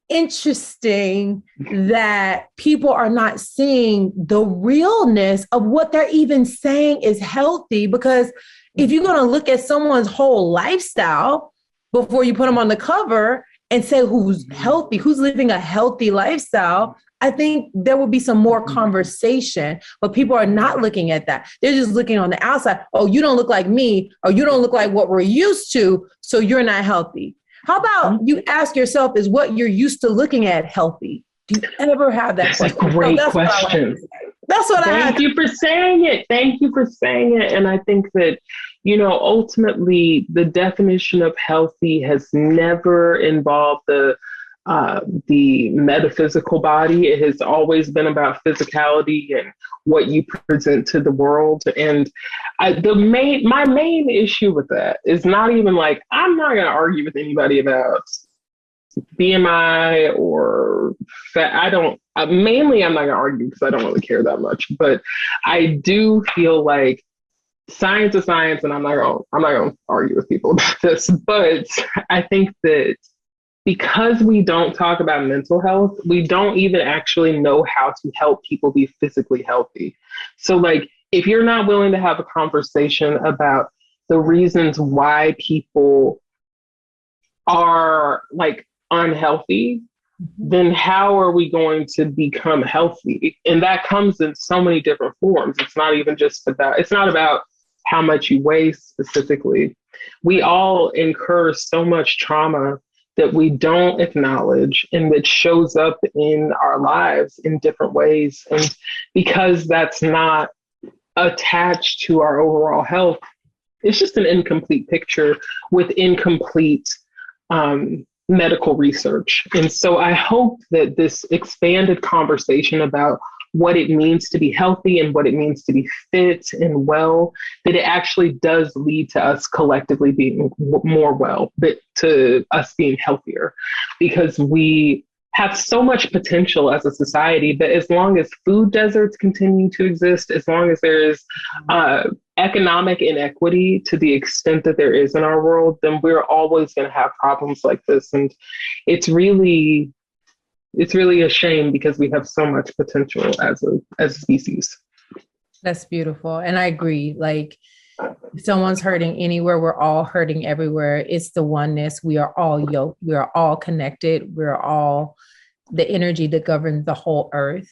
interesting that people are not seeing the realness of what they're even saying is healthy. Because if you're going to look at someone's whole lifestyle before you put them on the cover and say who's healthy, who's living a healthy lifestyle, I think there will be some more conversation, but people are not looking at that. They're just looking on the outside. Oh, you don't look like me, or you don't look like what we're used to, so you're not healthy. How about you ask yourself, is what you're used to looking at healthy? Do you ever have that question? That's a great question. That's what I Thank you for saying it. Thank you for saying it. And I think that, you know, ultimately the definition of healthy has never involved the metaphysical body. It has always been about physicality and what you present to the world. And my main issue with that is not even like, I'm not going to argue with anybody about BMI or fat. Mainly I'm not going to argue because I don't really care that much, but I do feel like science is science, and I'm not going to argue with people about this. But I think that because we don't talk about mental health, we don't even actually know how to help people be physically healthy. So like, if you're not willing to have a conversation about the reasons why people are like unhealthy, then how are we going to become healthy? And that comes in so many different forms. It's not even just about, it's not about how much you weigh specifically. We all incur so much trauma that we don't acknowledge and that shows up in our lives in different ways. And because that's not attached to our overall health, it's just an incomplete picture with incomplete medical research. And so I hope that this expanded conversation about what it means to be healthy and what it means to be fit and well, that it actually does lead to us collectively being more well, but to us being healthier, because we have so much potential as a society. But as long as food deserts continue to exist, as long as there is economic inequity to the extent that there is in our world, then we're always going to have problems like this. And it's really a shame because we have so much potential as a species. That's beautiful. And I agree. Like, if someone's hurting anywhere, we're all hurting everywhere. It's the oneness. We are all yoked. We are all connected. We're all the energy that governs the whole earth.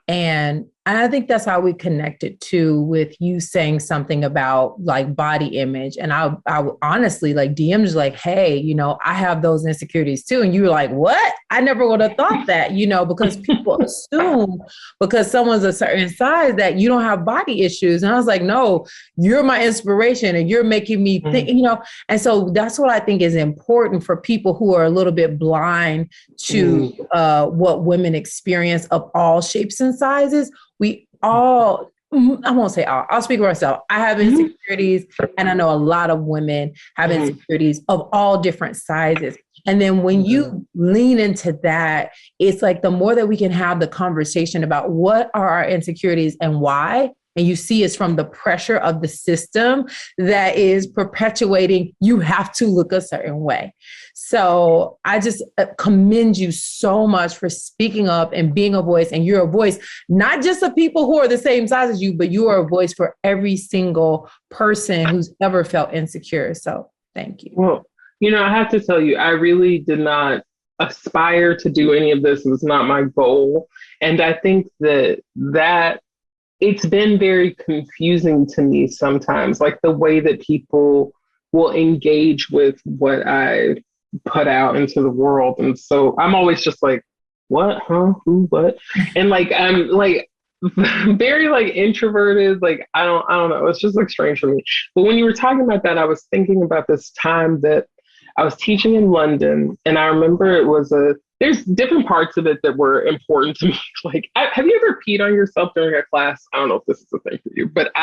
And I think that's how we connected too, with you saying something about like body image. And I honestly like DMs like, hey, you know, I have those insecurities too. And you were like, what? I never would have thought that, you know, because people assume because someone's a certain size that you don't have body issues. And I was like, no, you're my inspiration and you're making me think, you know. And so that's what I think is important for people who are a little bit blind to what women experience of all shapes and sizes. We all, I won't say all, I'll speak for myself. I have insecurities, and I know a lot of women have insecurities of all different sizes. And then when you lean into that, it's like the more that we can have the conversation about what are our insecurities and why, and you see it's from the pressure of the system that is perpetuating, you have to look a certain way. So I just commend you so much for speaking up and being a voice. And you're a voice, not just of people who are the same size as you, but you are a voice for every single person who's ever felt insecure. So thank you. Well, you know, I have to tell you, I really did not aspire to do any of this. It was not my goal. And I think that it's been very confusing to me sometimes, like the way that people will engage with what I put out into the world. And so I'm always just like, what, huh, who, what? And like, I'm like very like introverted. Like, I don't know. It's just like strange for me. But when you were talking about that, I was thinking about this time that I was teaching in London. And I remember it was there's different parts of it that were important to me. Like, have you ever peed on yourself during a class? I don't know if this is a thing for you, but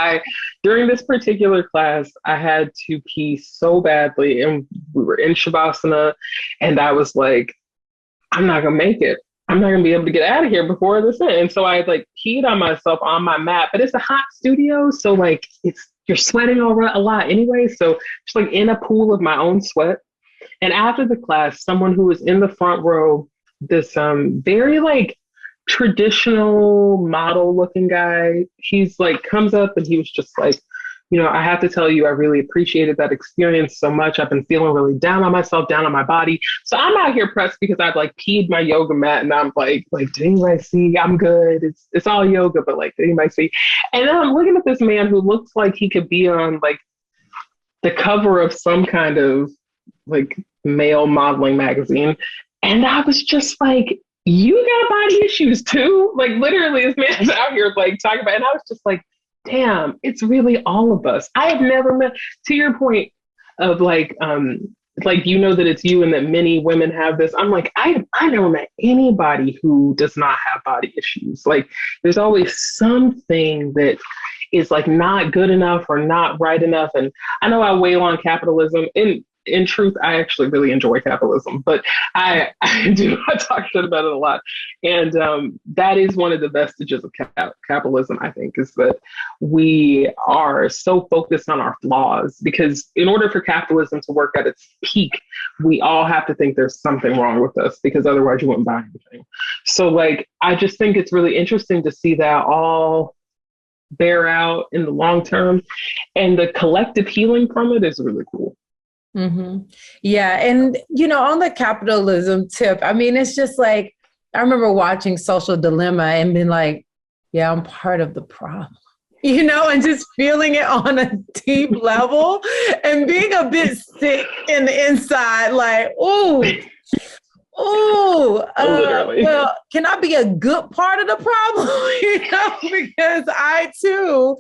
during this particular class, I had to pee so badly, and we were in Shavasana, and I was like, I'm not gonna make it. I'm not gonna be able to get out of here before this ends. And so I like peed on myself on my mat, but it's a hot studio, so like you're sweating a lot anyway. So just like in a pool of my own sweat. And after the class, someone who was in the front row, this very like traditional model looking guy, he's like comes up and he was just like, you know, I have to tell you, I really appreciated that experience so much. I've been feeling really down on myself, down on my body. So I'm out here pressed because I've like peed my yoga mat, and I'm like, did anybody see? I'm good. It's all yoga, but like, did anybody see? And then I'm looking at this man who looks like he could be on like the cover of some kind of like male modeling magazine. And I was just like, you got body issues too? Like literally this man's out here like talking about, and I was just like, damn, it's really all of us. I have never met, to your point of like you know that it's you and that many women have this. I'm like, I never met anybody who does not have body issues. Like there's always something that is like not good enough or not right enough. And I know I wail on capitalism. In truth, I actually really enjoy capitalism, but I do talk shit about it a lot. And that is one of the vestiges of capitalism, I think, is that we are so focused on our flaws, because in order for capitalism to work at its peak, we all have to think there's something wrong with us, because otherwise you wouldn't buy anything. So like, I just think it's really interesting to see that all bear out in the long term, and the collective healing from it is really cool. Mm-hmm. Yeah. And, on the capitalism tip, I mean, it's just like, I remember watching Social Dilemma and being like, yeah, I'm part of the problem, and just feeling it on a deep level and being a bit sick in the inside, like, Literally. well, can I be a good part of the problem? Because I too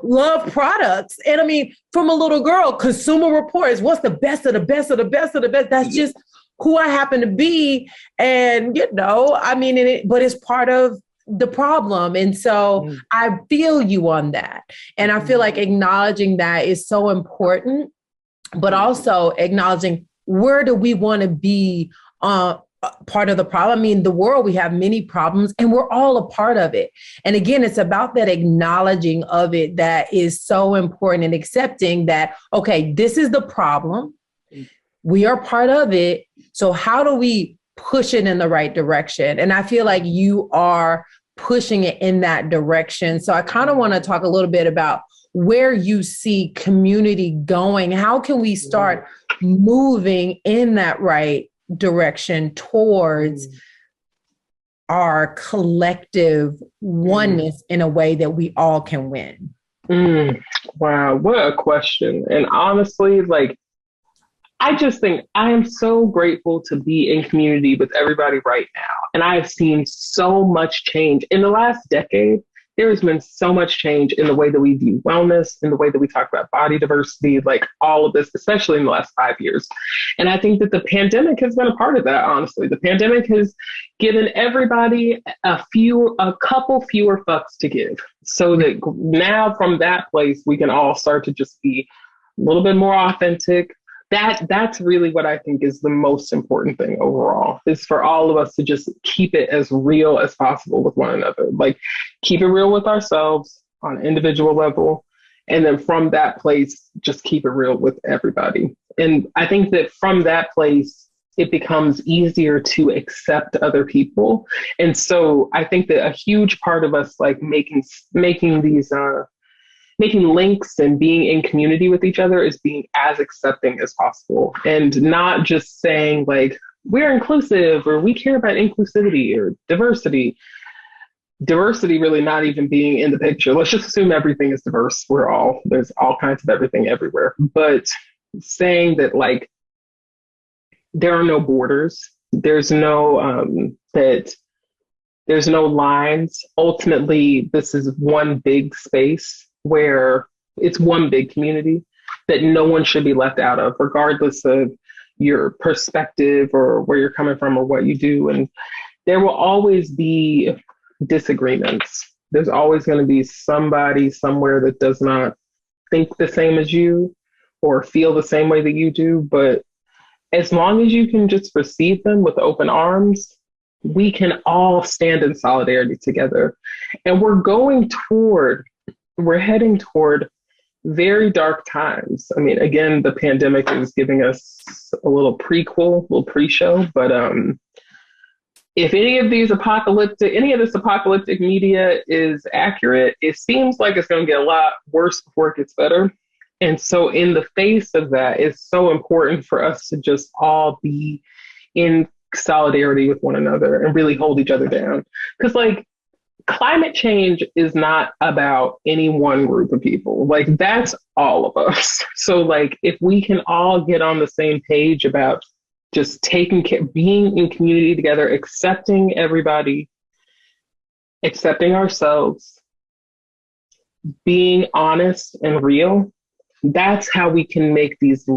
love products. And I mean, from a little girl, Consumer Reports, what's the best of the best of the best of the best? That's just who I happen to be. And, I mean, but it's part of the problem. And so I feel you on that. And I feel like acknowledging that is so important, but also acknowledging where do we want to be part of the problem. I mean, the world, we have many problems and we're all a part of it. And again, it's about that acknowledging of it that is so important, and accepting that, okay, this is the problem. We are part of it. So how do we push it in the right direction? And I feel like you are pushing it in that direction. So I kind of want to talk a little bit about where you see community going. How can we start moving in that right direction towards our collective oneness in a way that we all can win? Wow, what a question. And honestly, like, I just think I am so grateful to be in community with everybody right now. And I have seen so much change in the last decade. There has been so much change in the way that we view wellness, in the way that we talk about body diversity, like all of this, especially in the last 5 years. And I think that the pandemic has been a part of that, honestly. The pandemic has given everybody a couple fewer fucks to give, so that now from that place, we can all start to just be a little bit more authentic. That's really what I think is the most important thing overall, is for all of us to just keep it as real as possible with one another. Like, keep it real with ourselves on an individual level. And then from that place, just keep it real with everybody. And I think that from that place, it becomes easier to accept other people. And so I think that a huge part of us, like, making links and being in community with each other, is being as accepting as possible, and not just saying like, we're inclusive or we care about inclusivity or diversity really not even being in the picture. Let's just assume everything is diverse. There's all kinds of everything everywhere. But saying that, like, there are no borders, there's no lines. Ultimately, this is one big space where it's one big community that no one should be left out of, regardless of your perspective or where you're coming from or what you do. And there will always be disagreements. There's always going to be somebody somewhere that does not think the same as you or feel the same way that you do. But as long as you can just receive them with open arms, we can all stand in solidarity together. And we're heading toward very dark times. I mean, again, the pandemic is giving us a little pre-show, but if any of this apocalyptic media is accurate, it seems like it's going to get a lot worse before it gets better. And so in the face of that, it's so important for us to just all be in solidarity with one another and really hold each other down. Because, like, climate change is not about any one group of people. Like, that's all of us. So, like, if we can all get on the same page about just taking care, being in community together, accepting everybody, accepting ourselves, being honest and real, that's how we can make these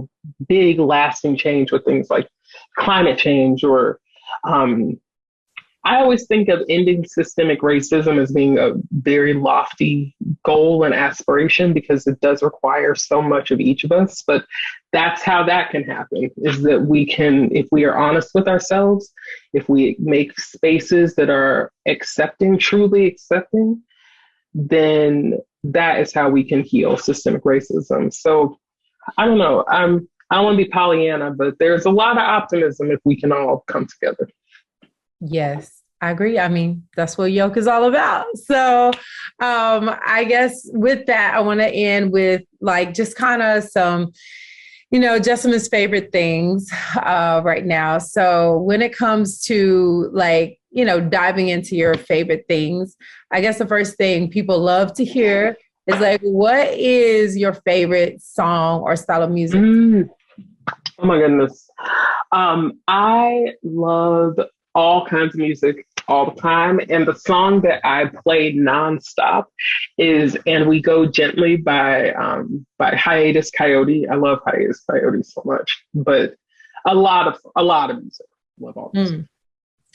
big lasting change with things like climate change. Or I always think of ending systemic racism as being a very lofty goal and aspiration, because it does require so much of each of us. But that's how that can happen, is that we can, if we are honest with ourselves, if we make spaces that are accepting, truly accepting, then that is how we can heal systemic racism. So I don't know. I don't want to be Pollyanna, but there's a lot of optimism if we can all come together. Yes, I agree. I mean, that's what Yoke is all about. So I guess with that, I want to end with, like, just kind of some Jessamyn's favorite things right now. So when it comes to like, diving into your favorite things, I guess the first thing people love to hear is like, what is your favorite song or style of music? Oh my goodness. I love all kinds of music all the time. And the song that I played nonstop is "And We Go Gently" by Hiatus Coyote. I love Hiatus Coyote so much, but a lot of music. Love all music.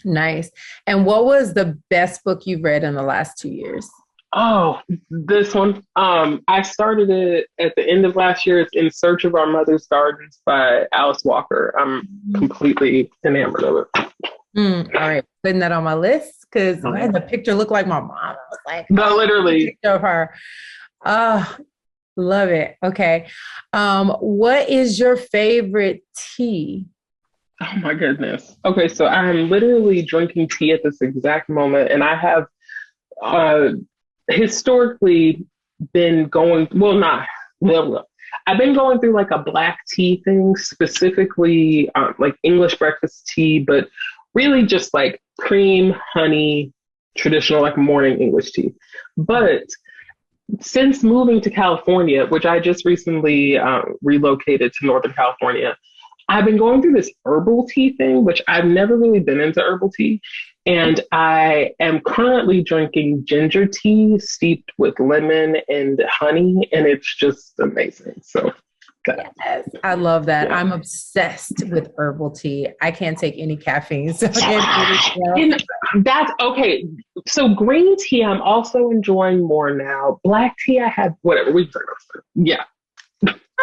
Nice. And what was the best book you've read in the last 2 years? Oh, this one. I started it at the end of last year. It's "In Search of Our Mother's Gardens" by Alice Walker. I'm completely enamored of it. All right, putting that on my list because the picture looked like my mom. I was like, no, literally, picture of her. Love it. Okay, what is your favorite tea? Oh my goodness. Okay, so I'm literally drinking tea at this exact moment, and I have historically been going. I've been going through like a black tea thing, specifically like English breakfast tea, but really just like cream, honey, traditional like morning English tea. But since moving to California, which I just recently relocated to Northern California, I've been going through this herbal tea thing, which I've never really been into herbal tea. And I am currently drinking ginger tea steeped with lemon and honey, and it's just amazing. So yes, I love that. Yeah. I'm obsessed with herbal tea. I can't take any caffeine. So that's okay. So green tea, I'm also enjoying more now. Black tea, I have whatever we drink. Yeah.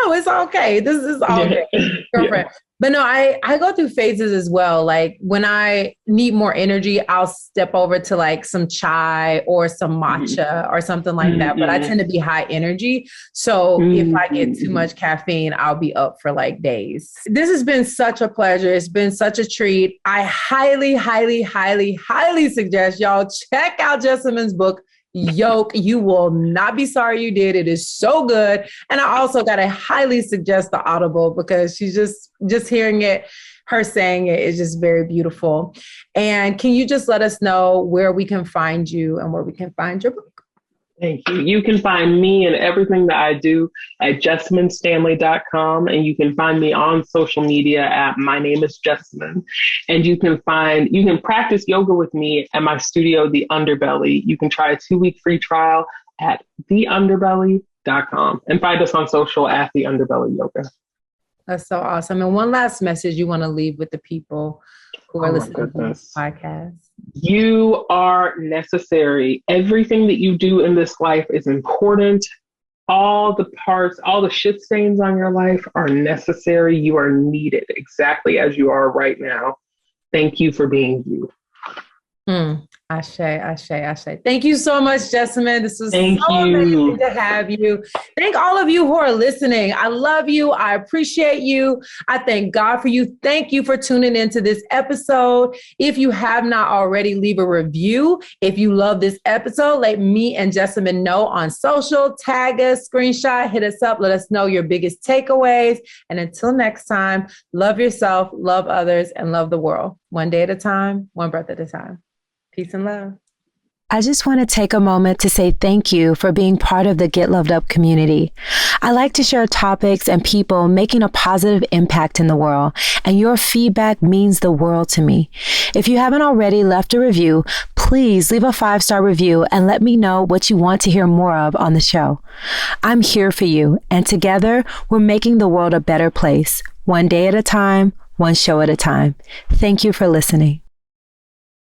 Oh, it's okay. This is all good. Girlfriend. Yeah. But no, I go through phases as well. Like when I need more energy, I'll step over to like some chai or some matcha or something like that. But I tend to be high energy. So if I get too much caffeine, I'll be up for like days. This has been such a pleasure. It's been such a treat. I highly, highly, highly, highly suggest y'all check out Jessamyn's book, Yoke. You will not be sorry you did. It is so good. And I also got to highly suggest the Audible because she's just hearing it, her saying it is just very beautiful. And can you just let us know where we can find you and where we can find your book? Thank you. You can find me and everything that I do at JessaminStanley.com. And you can find me on social media at My Name is Jessamyn. And you can practice yoga with me at my studio, The Underbelly. You can try a 2-week free trial at theunderbelly.com and find us on social at The Underbelly Yoga. That's so awesome. And one last message you want to leave with the people who are listening to this podcast. You are necessary. Everything that you do in this life is important. All the parts, all the shit stains on your life are necessary. You are needed exactly as you are right now. Thank you for being you. Ashe, ashe, ashe. Thank you so much, Jessamyn. This was amazing to have you. Thank all of you who are listening. I love you. I appreciate you. I thank God for you. Thank you for tuning into this episode. If you have not already, leave a review. If you love this episode, let me and Jessamyn know on social. Tag us, screenshot, hit us up. Let us know your biggest takeaways. And until next time, love yourself, love others, and love the world. One day at a time, one breath at a time. Peace and love. I just want to take a moment to say thank you for being part of the Get Loved Up community. I like to share topics and people making a positive impact in the world, and your feedback means the world to me. If you haven't already left a review, please leave a 5-star review and let me know what you want to hear more of on the show. I'm here for you, and together we're making the world a better place, one day at a time, one show at a time. Thank you for listening.